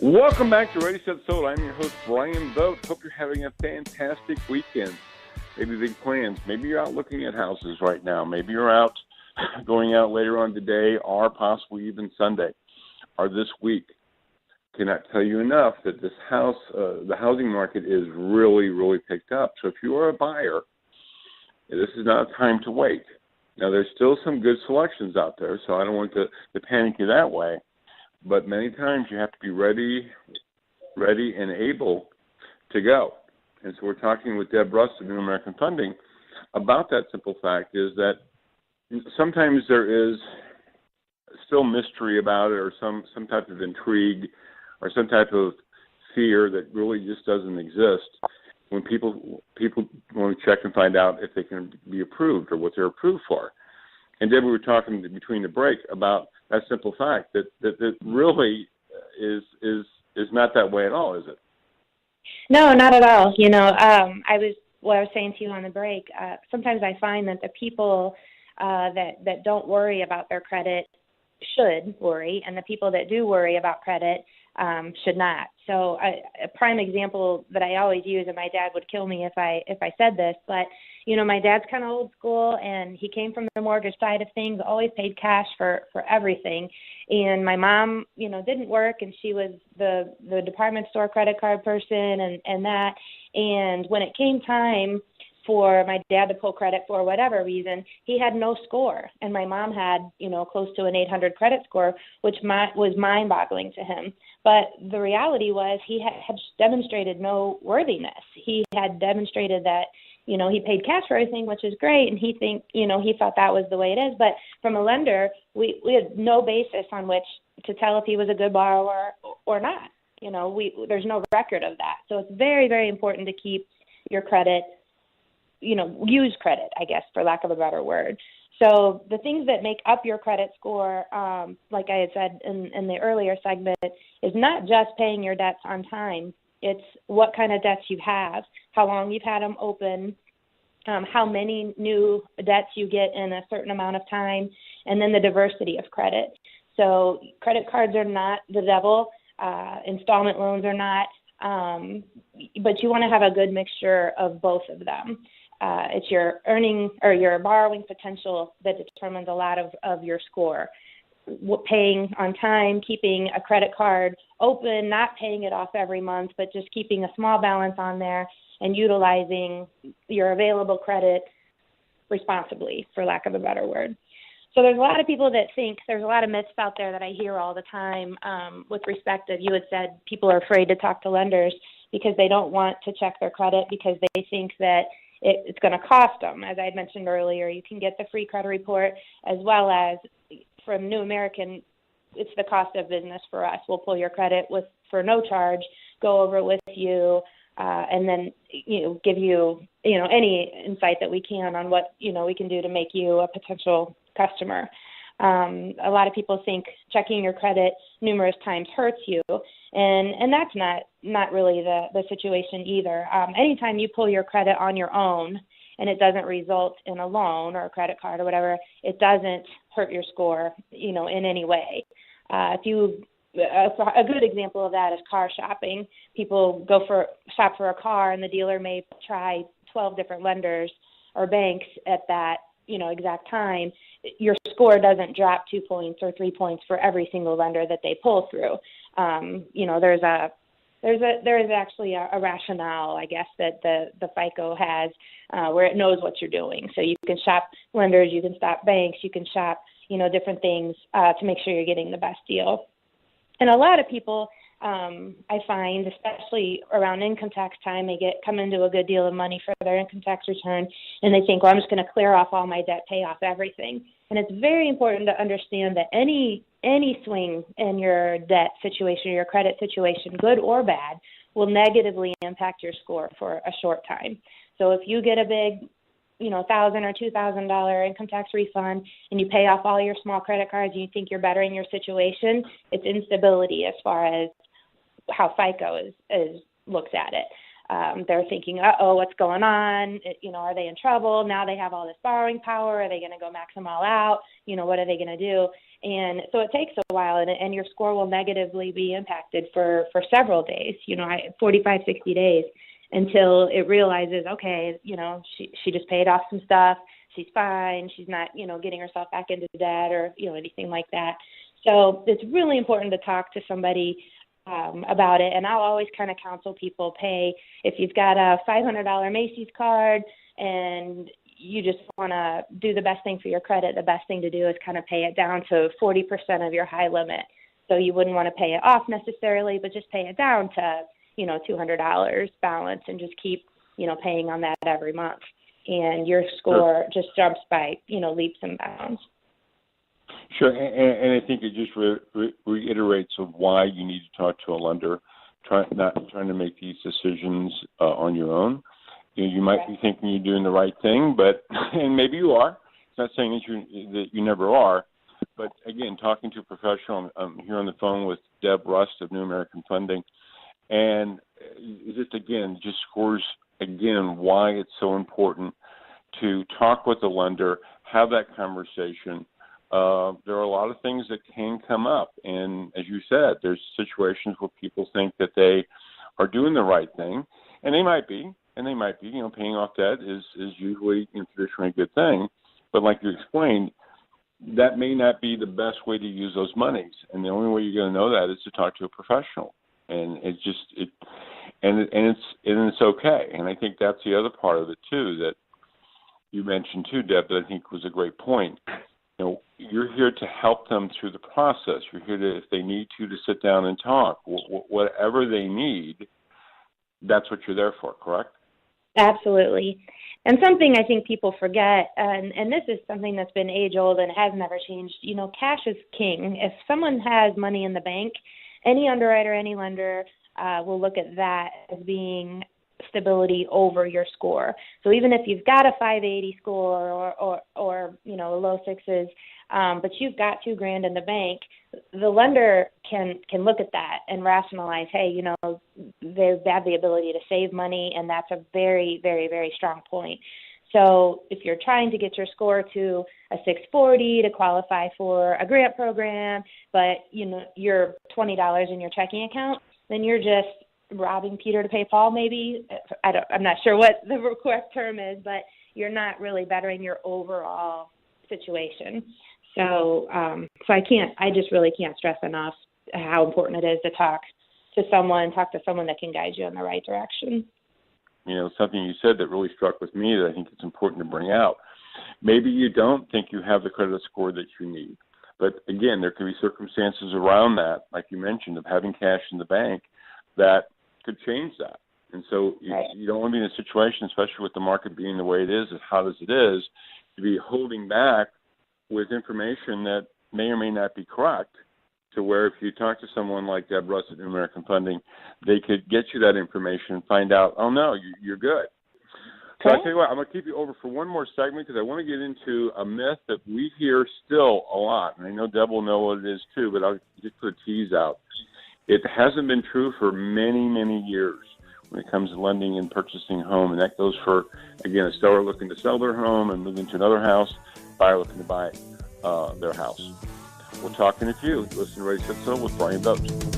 Welcome back to Ready, Set, Sold. I'm your host, Bryan Vogt. Hope you're having a fantastic weekend. Maybe big plans. Maybe you're out looking at houses right now. Maybe you're out going out later on today or possibly even Sunday or this week. Cannot tell you enough that this house, the housing market is really, really picked up. So if you are a buyer, this is not a time to wait. Now, there's still some good selections out there, so I don't want to panic you that way. But many times you have to be ready and able to go. And so we're talking with Deb Rust of New American Funding about that simple fact is that sometimes there is still mystery about it or some type of intrigue or some type of fear that really just doesn't exist when people want to check and find out if they can be approved or what they're approved for. And then we were talking between the break about that simple fact that really is not that way at all, is it? No, not at all. I was saying to you on the break, sometimes I find that the people that don't worry about their credit should worry, and the people that do worry about credit should not. So a prime example that I always use, and my dad would kill me if I said this, but my dad's kind of old school, and he came from the mortgage side of things, always paid cash for everything. And my mom, didn't work, and she was the department store credit card person and that. And when it came time for my dad to pull credit for whatever reason, he had no score. And my mom had, close to an 800 credit score, which was mind-boggling to him. But the reality was he had demonstrated no worthiness. He had demonstrated that, he paid cash for everything, which is great, and he thought that was the way it is. But from a lender, we had no basis on which to tell if he was a good borrower or not. There's no record of that. So it's very, very important to keep your credit, use credit, I guess, for lack of a better word. So the things that make up your credit score, like I had said in the earlier segment, is not just paying your debts on time. It's what kind of debts you have, how long you've had them open, how many new debts you get in a certain amount of time, and then the diversity of credit. So credit cards are not the devil. Installment loans are not. But you want to have a good mixture of both of them. It's your earning or your borrowing potential that determines a lot of your score. Paying on time, keeping a credit card open, not paying it off every month, but just keeping a small balance on there and utilizing your available credit responsibly, for lack of a better word. So there's a lot of people that think, there's a lot of myths out there that I hear all the time with respect to, you had said people are afraid to talk to lenders because they don't want to check their credit because they think that it's going to cost them. As I had mentioned earlier, you can get the free credit report as well as from New American, it's the cost of business for us. We'll pull your credit for no charge, go over it with you, and then give you any insight that we can on what we can do to make you a potential customer. A lot of people think checking your credit numerous times hurts you, and that's not really the situation either. Anytime you pull your credit on your own and it doesn't result in a loan or a credit card or whatever, it doesn't hurt your score, in any way. A good example of that is car shopping. People shop for a car, and the dealer may try 12 different lenders or banks at that exact time. Your score doesn't drop 2 points or 3 points for every single lender that they pull through. There is actually a rationale, I guess, that the FICO has where it knows what you're doing. So you can shop lenders, you can shop banks, you can shop, different things to make sure you're getting the best deal. And a lot of people, I find, especially around income tax time, they come into a good deal of money for their income tax return, and they think, well, I'm just going to clear off all my debt, pay off everything. And it's very important to understand that any swing in your debt situation, your credit situation, good or bad, will negatively impact your score for a short time. So if you get a big, $1,000 or $2,000 income tax refund and you pay off all your small credit cards and you think you're bettering your situation, it's instability as far as how FICO looks at it. They're thinking, uh-oh, what's going on? Are they in trouble? Now they have all this borrowing power. Are they going to go max them all out? What are they going to do? And so it takes a while, and your score will negatively be impacted for several days, 45, 60 days, until it realizes, okay, she just paid off some stuff. She's fine. She's not, getting herself back into debt or, anything like that. So it's really important to talk to somebody about it. And I'll always kind of counsel people, if you've got a $500 Macy's card and you just want to do the best thing for your credit, the best thing to do is kind of pay it down to 40% of your high limit. So you wouldn't want to pay it off necessarily, but just pay it down to, $200 balance and just keep, paying on that every month. And your score just jumps by, leaps and bounds. Sure, and I think it just reiterates of why you need to talk to a lender, not trying to make these decisions on your own. You might be thinking you're doing the right thing, and maybe you are. It's not saying that you never are, but again, talking to a professional, I'm here on the phone with Deb Rust of New American Funding, and just scores again why it's so important to talk with the lender, have that conversation. There are a lot of things that can come up, and as you said, there's situations where people think that they are doing the right thing, and they might be. Paying off debt is usually traditionally a good thing, but like you explained, that may not be the best way to use those monies, and the only way you're going to know that is to talk to a professional, and it's okay. And I think that's the other part of it too that you mentioned too, Deb, that I think was a great point. You're here to help them through the process. You're here to, if they need to sit down and talk, whatever they need, that's what you're there for, correct? Absolutely. And something I think people forget, and this is something that's been age-old and has never changed, cash is king. If someone has money in the bank, any underwriter, any lender will look at that as being stability over your score. So even if you've got a 580 score or low sixes, but you've got $2,000 in the bank, the lender can look at that and rationalize, hey, they have the ability to save money, and that's a very, very, very strong point. So if you're trying to get your score to a 640 to qualify for a grant program, but you're $20 in your checking account, then you're just robbing Peter to pay Paul, maybe. I'm not sure what the correct term is, but you're not really bettering your overall situation. So I just really can't stress enough how important it is to talk to someone that can guide you in the right direction. Something you said that really struck with me that I think it's important to bring out. Maybe you don't think you have the credit score that you need, but again, there could be circumstances around that, like you mentioned, of having cash in the bank that could change that. And so you don't want to be in a situation, especially with the market being the way it is, as hot as it is, to be holding back with information that may or may not be correct, to where if you talk to someone like Deb Rust at New American Funding, they could get you that information and find out, oh, no, you're good. So I tell you what, I'm going to keep you over for one more segment because I want to get into a myth that we hear still a lot. And I know Deb will know what it is too, but I'll just put a tease out. It hasn't been true for many, many years when it comes to lending and purchasing a home. And that goes for, again, a seller looking to sell their home and move into another house, buyer looking to buy their house. We'll talk in a few. Listen to Ready, Set, So with Bryan Vogt.